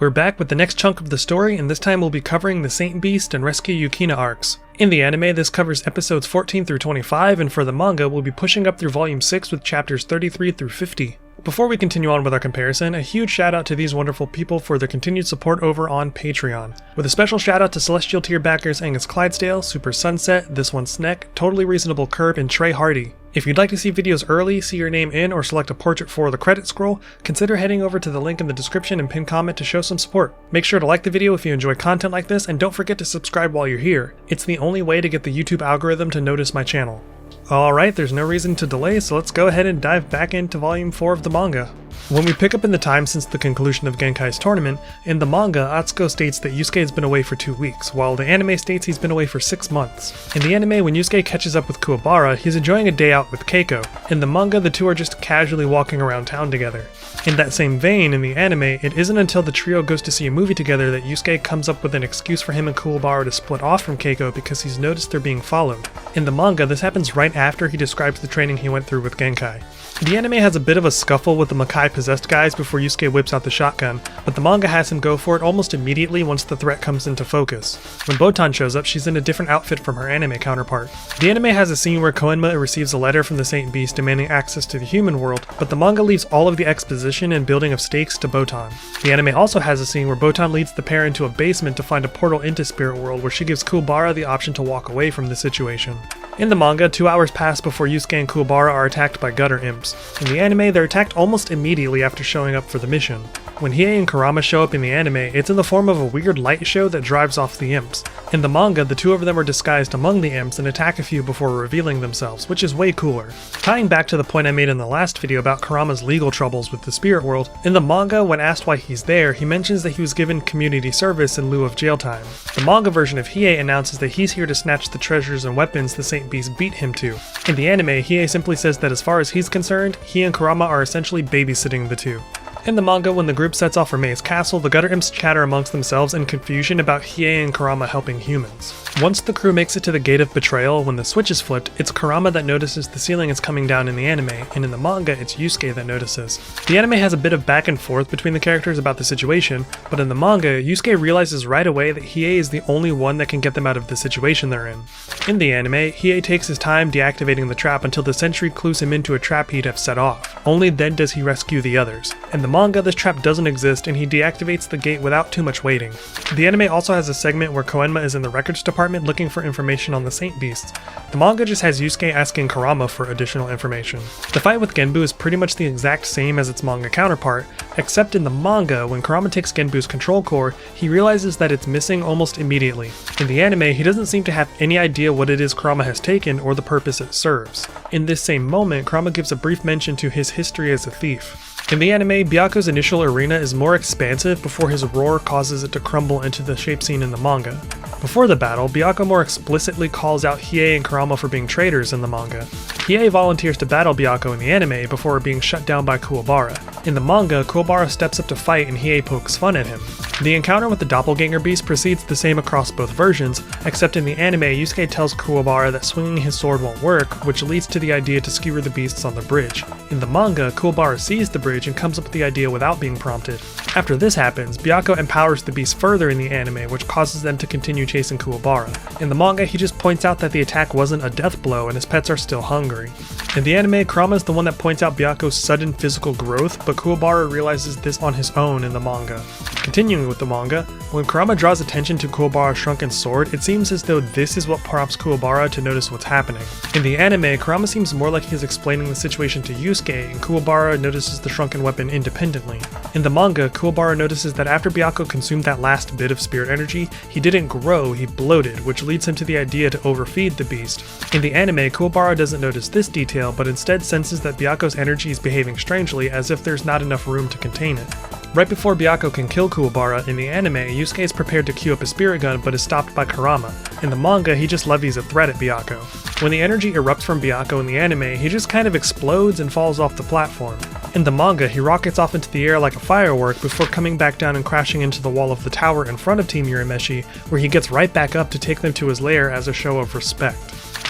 We're back with the next chunk of the story, and this time we'll be covering the Saint Beast and Rescue Yukina arcs. In the anime, this covers episodes 14 through 25, and for the manga, we'll be pushing up through volume 6 with chapters 33 through 50. Before we continue on with our comparison, a huge shout out to these wonderful people for their continued support over on Patreon. With a special shout out to Celestial tier backers Angus Clydesdale, Super Sunset, This One Sneck, Totally Reasonable Curb, and Trey Hardy. If you'd like to see videos early, see your name in, or select a portrait for the credit scroll, consider heading over to the link in the description and pinned comment to show some support. Make sure to like the video if you enjoy content like this, and don't forget to subscribe while you're here. It's the only way to get the YouTube algorithm to notice my channel. Alright, there's no reason to delay, so let's go ahead and dive back into volume 4 of the manga. When we pick up in the time since the conclusion of Genkai's tournament, in the manga, Atsuko states that Yusuke has been away for 2 weeks, while the anime states he's been away for 6 months. In the anime, when Yusuke catches up with Kuwabara, he's enjoying a day out with Keiko. In the manga, the two are just casually walking around town together. In that same vein, in the anime, it isn't until the trio goes to see a movie together that Yusuke comes up with an excuse for him and Kuwabara to split off from Keiko because he's noticed they're being followed. In the manga, this happens right after he describes the training he went through with Genkai. The anime has a bit of a scuffle with the Makai-possessed guys before Yusuke whips out the shotgun, but the manga has him go for it almost immediately once the threat comes into focus. When Botan shows up, she's in a different outfit from her anime counterpart. The anime has a scene where Koenma receives a letter from the Saint Beast demanding access to the human world, but the manga leaves all of the exposition and building of stakes to Botan. The anime also has a scene where Botan leads the pair into a basement to find a portal into Spirit World where she gives Kuwabara the option to walk away from the situation. In the manga, 2 hours pass before Yusuke and Kuwabara are attacked by gutter imps. In the anime, they're attacked almost immediately after showing up for the mission. When Hiei and Kurama show up in the anime, it's in the form of a weird light show that drives off the imps. In the manga, the two of them are disguised among the imps and attack a few before revealing themselves, which is way cooler. Tying back to the point I made in the last video about Kurama's legal troubles with the spirit world, in the manga, when asked why he's there, he mentions that he was given community service in lieu of jail time. The manga version of Hiei announces that he's here to snatch the treasures and weapons the Saint Beast beat him to. In the anime, Hiei simply says that as far as he's concerned, he and Kurama are essentially babysitting the two. In the manga, when the group sets off for Mei's castle, the gutter imps chatter amongst themselves in confusion about Hiei and Kurama helping humans. Once the crew makes it to the Gate of Betrayal, when the switch is flipped, it's Kurama that notices the ceiling is coming down in the anime, and in the manga, it's Yusuke that notices. The anime has a bit of back and forth between the characters about the situation, but in the manga, Yusuke realizes right away that Hiei is the only one that can get them out of the situation they're in. In the anime, Hiei takes his time deactivating the trap until the sentry clues him into a trap he'd have set off. Only then does he rescue the others. In the manga, this trap doesn't exist and he deactivates the gate without too much waiting. The anime also has a segment where Koenma is in the records department looking for information on the Saint Beasts. The manga just has Yusuke asking Kurama for additional information. The fight with Genbu is pretty much the exact same as its manga counterpart, except in the manga, when Kurama takes Genbu's control core, he realizes that it's missing almost immediately. In the anime, he doesn't seem to have any idea what it is Kurama has taken or the purpose it serves. In this same moment, Kurama gives a brief mention to his history as a thief. In the anime, Byaku's initial arena is more expansive before his roar causes it to crumble into the shape seen in the manga. Before the battle, Byaku more explicitly calls out Hiei and Kurama for being traitors in the manga. Hiei volunteers to battle Byaku in the anime before being shut down by Kuwabara. In the manga, Kuwabara steps up to fight and Hiei pokes fun at him. The encounter with the doppelganger beast proceeds the same across both versions, except in the anime, Yusuke tells Kuwabara that swinging his sword won't work, which leads to the idea to skewer the beasts on the bridge. In the manga, Kuwabara sees the bridge and comes up with the idea without being prompted. After this happens, Byaku empowers the beast further in the anime, which causes them to continue chasing Kuwabara. In the manga, he just points out that the attack wasn't a death blow and his pets are still hungry. In the anime, Kurama is the one that points out Byaku's sudden physical growth, but Kuwabara realizes this on his own in the manga. Continuing with the manga, when Kurama draws attention to Kuwabara's shrunken sword, it seems as though this is what prompts Kuwabara to notice what's happening. In the anime, Kurama seems more like he's explaining the situation to Yusuke, and Kuwabara notices the shrunken weapon independently. In the manga, Kuwabara notices that after Byaku consumed that last bit of spirit energy, he didn't grow, he bloated, which leads him to the idea to overfeed the beast. In the anime, Kuwabara doesn't notice this detail, but instead senses that Byaku's energy is behaving strangely, as if there's not enough room to contain it. Right before Byaku can kill Kuwabara in the anime, Yusuke is prepared to queue up a spirit gun but is stopped by Kurama. In the manga, he just levies a threat at Byaku. When the energy erupts from Byaku in the anime, he just kind of explodes and falls off the platform. In the manga, he rockets off into the air like a firework before coming back down and crashing into the wall of the tower in front of Team Urameshi, where he gets right back up to take them to his lair as a show of respect.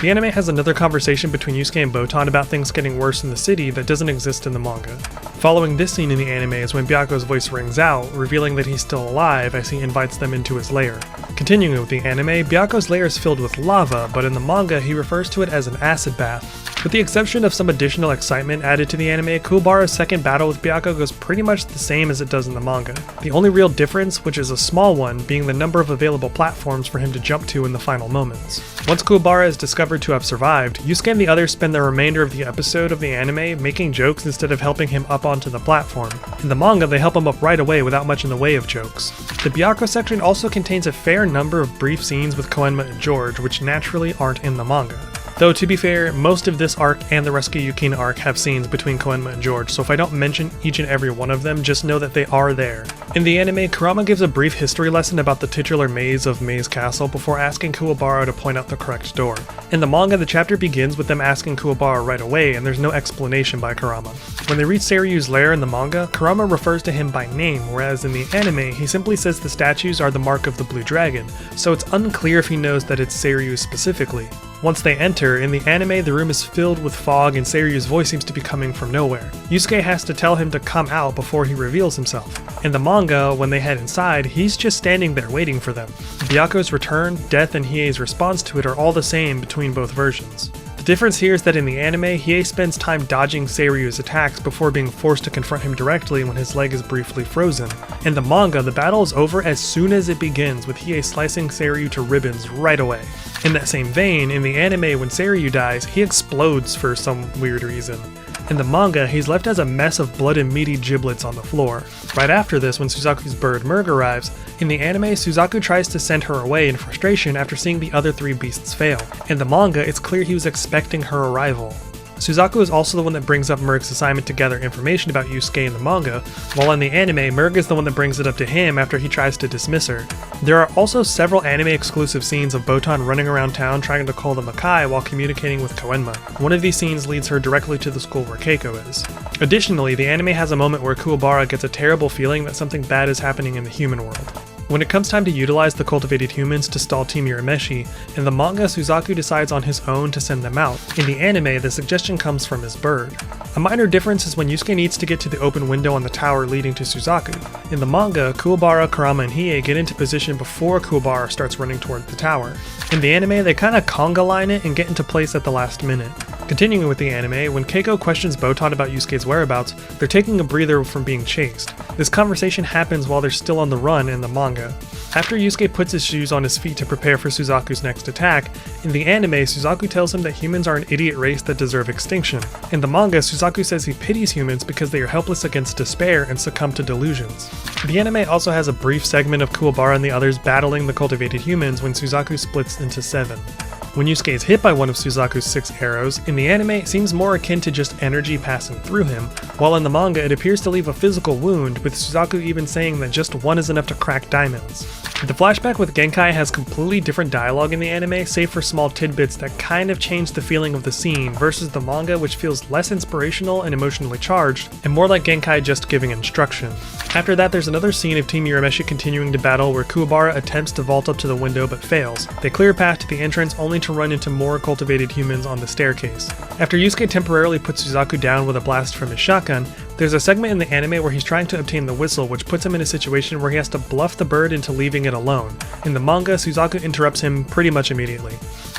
The anime has another conversation between Yusuke and Botan about things getting worse in the city that doesn't exist in the manga. Following this scene in the anime is when Byaku's voice rings out, revealing that he's still alive as he invites them into his lair. Continuing with the anime, Byaku's lair is filled with lava, but in the manga he refers to it as an acid bath. With the exception of some additional excitement added to the anime, Kuwabara's second battle with Byaku goes pretty much the same as it does in the manga. The only real difference, which is a small one, being the number of available platforms for him to jump to in the final moments. Once Kuwabara is discovered to have survived, Yusuke and the others spend the remainder of the episode of the anime making jokes instead of helping him up onto the platform. In the manga, they help him up right away without much in the way of jokes. The Byaku section also contains a fair number of brief scenes with Koenma and George, which naturally aren't in the manga. Though, to be fair, most of this arc and the Rescue Yukina arc have scenes between Koenma and George, so if I don't mention each and every one of them, just know that they are there. In the anime, Kurama gives a brief history lesson about the titular maze of Maze Castle before asking Kuwabara to point out the correct door. In the manga, the chapter begins with them asking Kuwabara right away, and there's no explanation by Kurama. When they reach Seiryu's lair in the manga, Kurama refers to him by name, whereas in the anime, he simply says the statues are the mark of the Blue Dragon, so it's unclear if he knows that it's Seiryu specifically. Once they enter, in the anime the room is filled with fog and Seiryu's voice seems to be coming from nowhere. Yusuke has to tell him to come out before he reveals himself. In the manga, when they head inside, he's just standing there waiting for them. Byaku's return, death, and Hiei's response to it are all the same between both versions. The difference here is that in the anime, Hiei spends time dodging Seiryu's attacks before being forced to confront him directly when his leg is briefly frozen. In the manga, the battle is over as soon as it begins, with Hiei slicing Seiryu to ribbons right away. In that same vein, in the anime when Seiryu dies, he explodes for some weird reason. In the manga, he's left as a mess of blood and meaty giblets on the floor. Right after this, when Suzaku's bird Murg arrives, in the anime, Suzaku tries to send her away in frustration after seeing the other three beasts fail. In the manga, it's clear he was expecting her arrival. Suzaku is also the one that brings up Murg's assignment to gather information about Yusuke in the manga, while in the anime, Murg is the one that brings it up to him after he tries to dismiss her. There are also several anime-exclusive scenes of Botan running around town trying to call the Makai while communicating with Koenma. One of these scenes leads her directly to the school where Keiko is. Additionally, the anime has a moment where Kuwabara gets a terrible feeling that something bad is happening in the human world. When it comes time to utilize the cultivated humans to stall Team Urameshi, in the manga Suzaku decides on his own to send them out. In the anime, the suggestion comes from his bird. A minor difference is when Yusuke needs to get to the open window on the tower leading to Suzaku. In the manga, Kuwabara, Kurama, and Hiei get into position before Kuwabara starts running toward the tower. In the anime, they kinda conga line it and get into place at the last minute. Continuing with the anime, when Keiko questions Botan about Yusuke's whereabouts, they're taking a breather from being chased. This conversation happens while they're still on the run in the manga. After Yusuke puts his shoes on his feet to prepare for Suzaku's next attack, in the anime, Suzaku tells him that humans are an idiot race that deserve extinction. In the manga, Suzaku says he pities humans because they are helpless against despair and succumb to delusions. The anime also has a brief segment of Kuwabara and the others battling the cultivated humans when Suzaku splits into 7. When Yusuke is hit by one of Suzaku's 6 arrows, in the anime it seems more akin to just energy passing through him, while in the manga it appears to leave a physical wound, with Suzaku even saying that just one is enough to crack diamonds. The flashback with Genkai has completely different dialogue in the anime, save for small tidbits that kind of change the feeling of the scene, versus the manga, which feels less inspirational and emotionally charged, and more like Genkai just giving instruction. After that, there's another scene of Team Urameshi continuing to battle where Kuwabara attempts to vault up to the window but fails. They clear a path to the entrance only to run into more cultivated humans on the staircase. After Yusuke temporarily puts Suzaku down with a blast from his shotgun, there's a segment in the anime where he's trying to obtain the whistle, which puts him in a situation where he has to bluff the bird into leaving it alone. In the manga, Suzaku interrupts him pretty much immediately.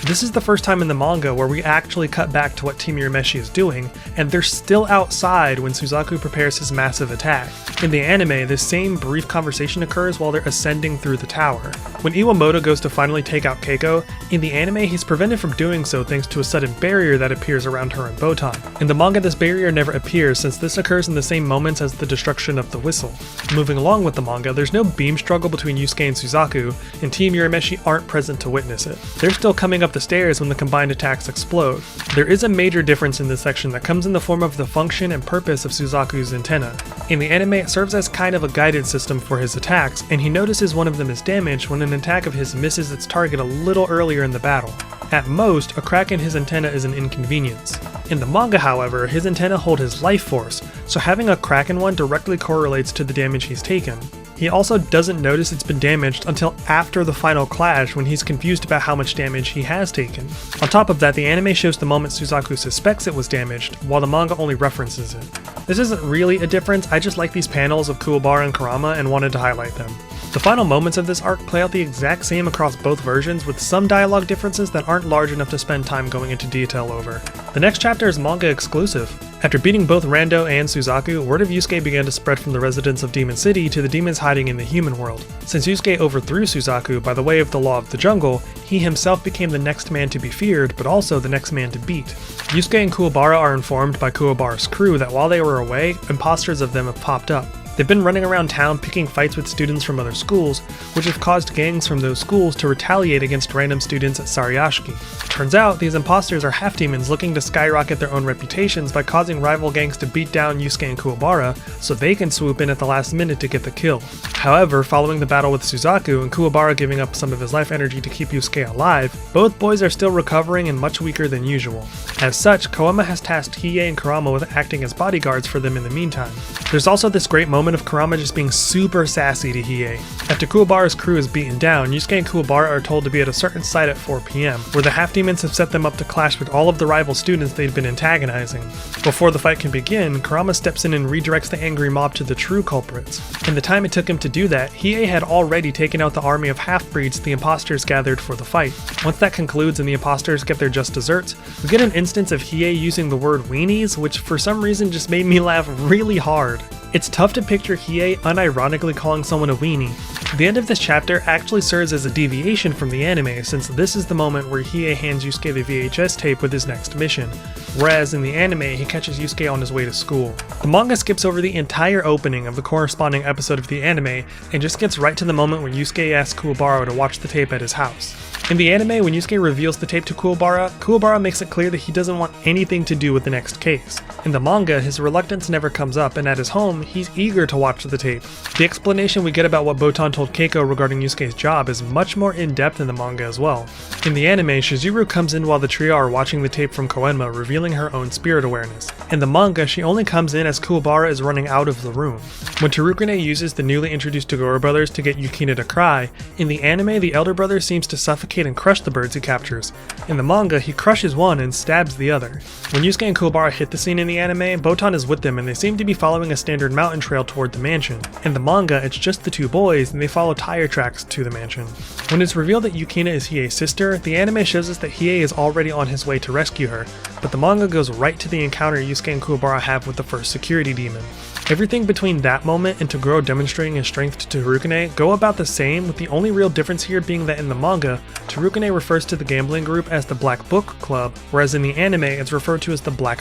This is the first time in the manga where we actually cut back to what Team Urameshi is doing, and they're still outside when Suzaku prepares his massive attack. In the anime, this same brief conversation occurs while they're ascending through the tower. When Iwamoto goes to finally take out Keiko, in the anime he's prevented from doing so thanks to a sudden barrier that appears around her and Botan. In the manga, this barrier never appears since this occurs in the same moments as the destruction of the whistle. Moving along with the manga, there's no beam struggle between Yusuke and Suzaku, and Team Urameshi aren't present to witness it. They're still coming up the stairs when the combined attacks explode. There is a major difference in this section that comes in the form of the function and purpose of Suzaku's antenna. In the anime, it serves as kind of a guidance system for his attacks, and he notices one of them is damaged when an attack of his misses its target a little earlier in the battle. At most, a crack in his antenna is an inconvenience. In the manga, however, his antenna hold his life force, so having a crack in one directly correlates to the damage he's taken. He also doesn't notice it's been damaged until after the final clash when he's confused about how much damage he has taken. On top of that, the anime shows the moment Suzaku suspects it was damaged, while the manga only references it. This isn't really a difference, I just like these panels of Kuwabara and Kurama and wanted to highlight them. The final moments of this arc play out the exact same across both versions, with some dialogue differences that aren't large enough to spend time going into detail over. The next chapter is manga exclusive. After beating both Rando and Suzaku, word of Yusuke began to spread from the residents of Demon City to the demons hiding in the human world. Since Yusuke overthrew Suzaku by the way of the law of the jungle, he himself became the next man to be feared, but also the next man to beat. Yusuke and Kuwabara are informed by Kuwabara's crew that while they were away, imposters of them have popped up. They've been running around town picking fights with students from other schools, which have caused gangs from those schools to retaliate against random students at Sariyashiki. Turns out, these imposters are half-demons looking to skyrocket their own reputations by causing rival gangs to beat down Yusuke and Kuwabara so they can swoop in at the last minute to get the kill. However, following the battle with Suzaku and Kuwabara giving up some of his life energy to keep Yusuke alive, both boys are still recovering and much weaker than usual. As such, Koema has tasked Hiei and Kurama with acting as bodyguards for them in the meantime. There's also this great moment of Kurama just being super sassy to Hiei. After Kuwabara's crew is beaten down, Yusuke and Kuwabara are told to be at a certain site at 4 PM, where the half-demons have set them up to clash with all of the rival students they've been antagonizing. Before the fight can begin, Kurama steps in and redirects the angry mob to the true culprits. In the time it took him to do that, Hiei had already taken out the army of half-breeds the imposters gathered for the fight. Once that concludes and the imposters get their just desserts, we get an instance of Hiei using the word weenies, which for some reason just made me laugh really hard. It's tough to picture Hiei unironically calling someone a weenie. The end of this chapter actually serves as a deviation from the anime, since this is the moment where Hiei hands Yusuke the VHS tape with his next mission, whereas in the anime he catches Yusuke on his way to school. The manga skips over the entire opening of the corresponding episode of the anime and just gets right to the moment when Yusuke asks Kuwabara to watch the tape at his house. In the anime, when Yusuke reveals the tape to Kuwabara makes it clear that he doesn't want anything to do with the next case. In the manga, his reluctance never comes up, and at his home, he's eager to watch the tape. The explanation we get about what Botan told Keiko regarding Yusuke's job is much more in-depth in the manga as well. In the anime, Shizuru comes in while the trio are watching the tape from Koenma, revealing her own spirit awareness. In the manga, she only comes in as Kuwabara is running out of the room. When Terukune uses the newly introduced Toguro brothers to get Yukina to cry, in the anime, the elder brother seems to suffocate and crush the birds he captures. In the manga, he crushes one and stabs the other. When Yusuke and Kuwabara hit the scene in the anime, Botan is with them and they seem to be following a standard mountain trail toward the mansion. In the manga, it's just the two boys and they follow tire tracks to the mansion. When it's revealed that Yukina is Hiei's sister, the anime shows us that Hiei is already on his way to rescue her, but the manga goes right to the encounter Yusuke and Kuwabara have with the first security demon. Everything between that moment and Toguro demonstrating his strength to Terukune go about the same, with the only real difference here being that in the manga, Terukune refers to the gambling group as the Black Book Club, whereas in the anime it's referred to as the Black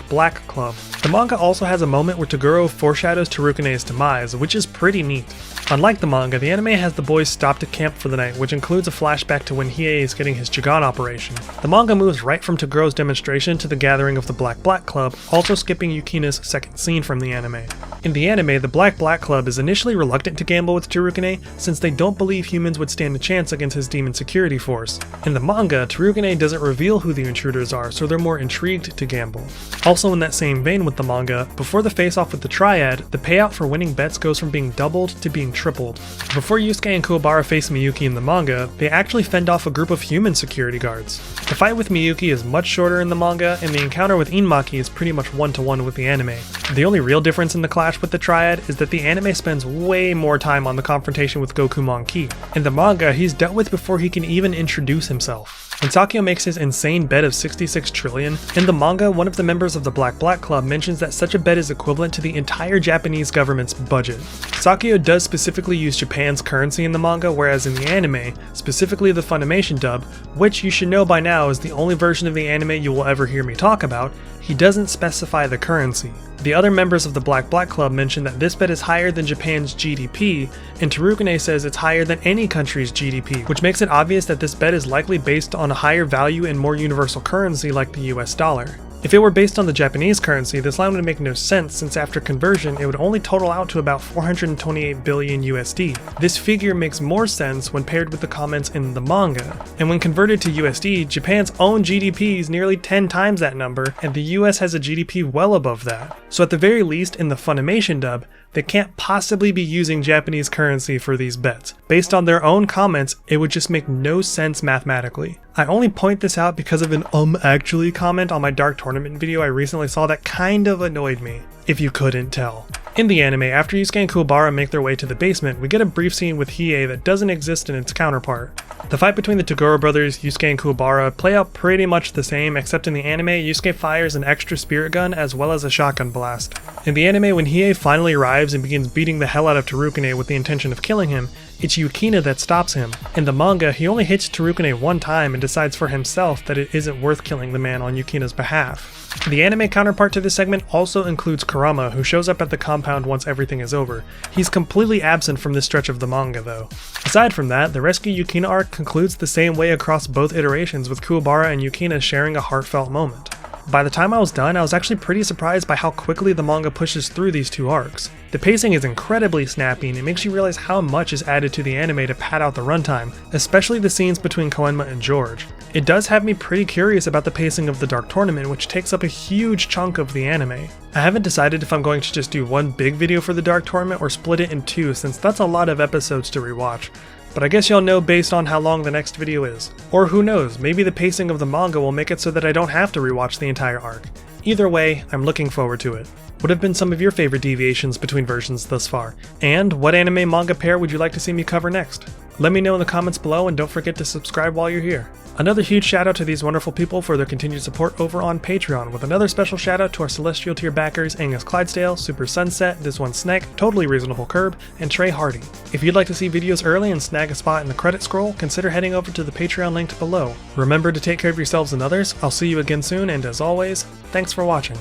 Club. The manga also has a moment where Toguro foreshadows Terukune's demise, which is pretty neat. Unlike the manga, the anime has the boys stopped at camp for the night, which includes a flashback to when Hiei is getting his Jigan operation. The manga moves right from Toguro's demonstration to the gathering of the Black Club, also skipping Yukina's second scene from the anime. In the anime, the Black Club is initially reluctant to gamble with Terukune, since they don't believe humans would stand a chance against his demon security force. In the manga, Terukune doesn't reveal who the intruders are, so they're more intrigued to gamble. Also in that same vein with the manga, before the face-off with the Triad, the payout for winning bets goes from being doubled to being tripled. Before Yusuke and Kuwabara face Miyuki in the manga, they actually fend off a group of human security guards. The fight with Miyuki is much shorter in the manga, and the encounter with Inmaki is pretty much one-to-one with the anime. The only real difference in the clash with the Triad is that the anime spends way more time on the confrontation with Gokumon Ki. In the manga, he's dealt with before he can even introduce himself. When Sakyo makes his insane bet of 66 trillion, in the manga, one of the members of the Black Club mentions that such a bet is equivalent to the entire Japanese government's budget. Sakyo does specifically use Japan's currency in the manga, whereas in the anime, specifically the Funimation dub, which you should know by now is the only version of the anime you will ever hear me talk about, he doesn't specify the currency. The other members of the Black Club mention that this bet is higher than Japan's GDP, and Terukune says it's higher than any country's GDP, which makes it obvious that this bet is likely based on a higher value and more universal currency like the US dollar. If it were based on the Japanese currency, this line would make no sense since after conversion it would only total out to about 428 billion USD. This figure makes more sense when paired with the comments in the manga. And when converted to USD, Japan's own GDP is nearly 10 times that number, and the US has a GDP well above that. So at the very least, in the Funimation dub, they can't possibly be using Japanese currency for these bets. Based on their own comments, it would just make no sense mathematically. I only point this out because of an actually comment on my Dark Tournament video I recently saw that kind of annoyed me, if you couldn't tell. In the anime, after Yusuke and Kuwabara make their way to the basement, we get a brief scene with Hiei that doesn't exist in its counterpart. The fight between the Toguro brothers, Yusuke and Kuwabara, play out pretty much the same, except in the anime, Yusuke fires an extra spirit gun as well as a shotgun blast. In the anime, when Hiei finally arrives and begins beating the hell out of Tarukane with the intention of killing him, it's Yukina that stops him. In the manga, he only hits Tarukane one time and decides for himself that it isn't worth killing the man on Yukina's behalf. The anime counterpart to this segment also includes Kurama, who shows up at the compound once everything is over. He's completely absent from this stretch of the manga though. Aside from that, the Rescue Yukina arc concludes the same way across both iterations, with Kuwabara and Yukina sharing a heartfelt moment. By the time I was done, I was actually pretty surprised by how quickly the manga pushes through these two arcs. The pacing is incredibly snappy and it makes you realize how much is added to the anime to pad out the runtime, especially the scenes between Koenma and George. It does have me pretty curious about the pacing of the Dark Tournament, which takes up a huge chunk of the anime. I haven't decided if I'm going to just do one big video for the Dark Tournament or split it in two, since that's a lot of episodes to rewatch. But I guess you'll know based on how long the next video is. Or who knows, maybe the pacing of the manga will make it so that I don't have to rewatch the entire arc. Either way, I'm looking forward to it. What have been some of your favorite deviations between versions thus far? And what anime manga pair would you like to see me cover next? Let me know in the comments below, and don't forget to subscribe while you're here. Another huge shout out to these wonderful people for their continued support over on Patreon, with another special shout out to our Celestial tier backers Angus Clydesdale, Super Sunset, This One Snake, Totally Reasonable Curb, and Trey Hardy. If you'd like to see videos early and snag a spot in the credit scroll, consider heading over to the Patreon linked below. Remember to take care of yourselves and others. I'll see you again soon, and as always, thanks for watching.